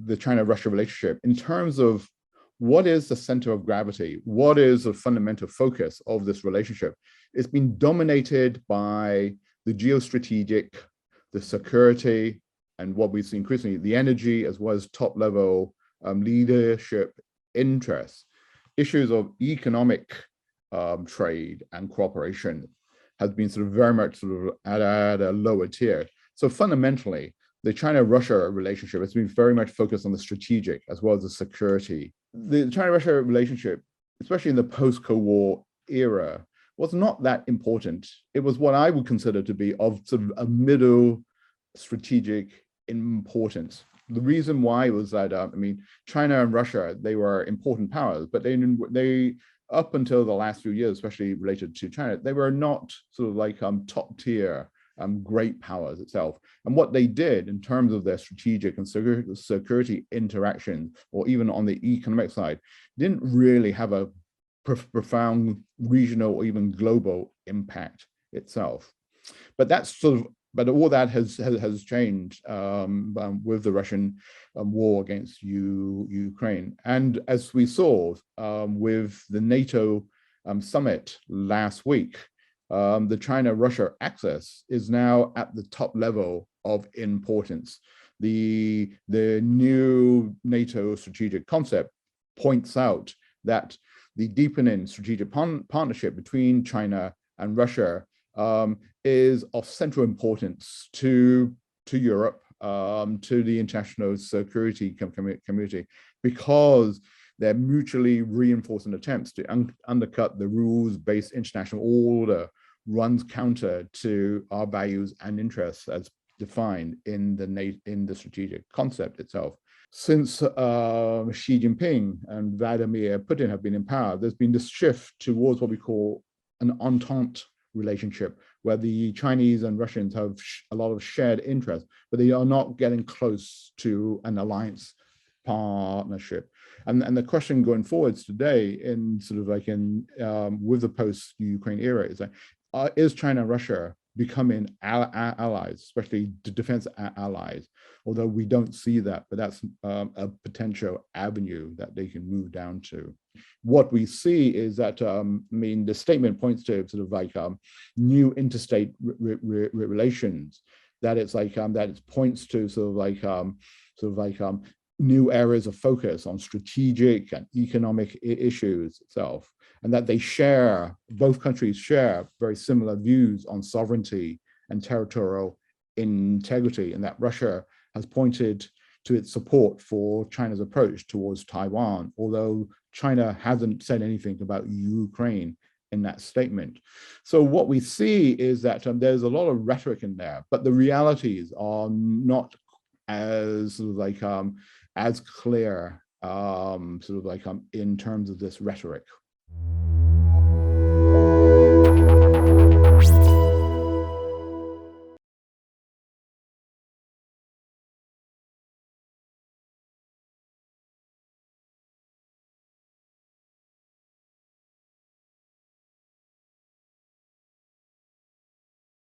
the China-Russia relationship in terms of what is the center of gravity, what is the fundamental focus of this relationship. It's been dominated by the geostrategic, the security, and what we see increasingly, the energy, as well as top-level leadership interests. Issues of economic trade and cooperation has been sort of very much sort of at a lower tier. So fundamentally, the China-Russia relationship has been very much focused on the strategic as well as the security. The China-Russia relationship, especially in the post-Cold War era, was not that important. It was what I would consider to be of sort of a middle strategic importance. The reason why was that, China and Russia, they were important powers, but they up until the last few years, especially related to China, they were not sort of like top tier great powers itself. And what they did in terms of their strategic and security interaction, or even on the economic side, didn't really have a profound regional or even global impact itself. But all that has changed with the Russian war against Ukraine. And as we saw with the NATO summit last week, the China-Russia axis is now at the top level of importance. The new NATO strategic concept points out that the deepening strategic partnership between China and Russia is of central importance to Europe, to the international security community, because they're mutually reinforcing attempts to undercut the rules-based international order runs counter to our values and interests as defined in the strategic concept itself. Since Xi Jinping and Vladimir Putin have been in power, there's been this shift towards what we call an entente relationship, where the Chinese and Russians have a lot of shared interests, but they are not getting close to an alliance partnership. And the question going forwards today, in sort of like with the post-Ukraine era, is like, is China and Russia becoming allies, especially defense allies? Although we don't see that, but that's a potential avenue that they can move down to. What we see is that, the statement points to sort of like new interstate relations, that it's like, that it points to sort of like new areas of focus on strategic and economic issues itself, and that both countries share very similar views on sovereignty and territorial integrity, and that Russia has pointed to its support for China's approach towards Taiwan, although China hasn't said anything about Ukraine in that statement. So what we see is that there's a lot of rhetoric in there, but the realities are not as sort of like as clear, in terms of this rhetoric.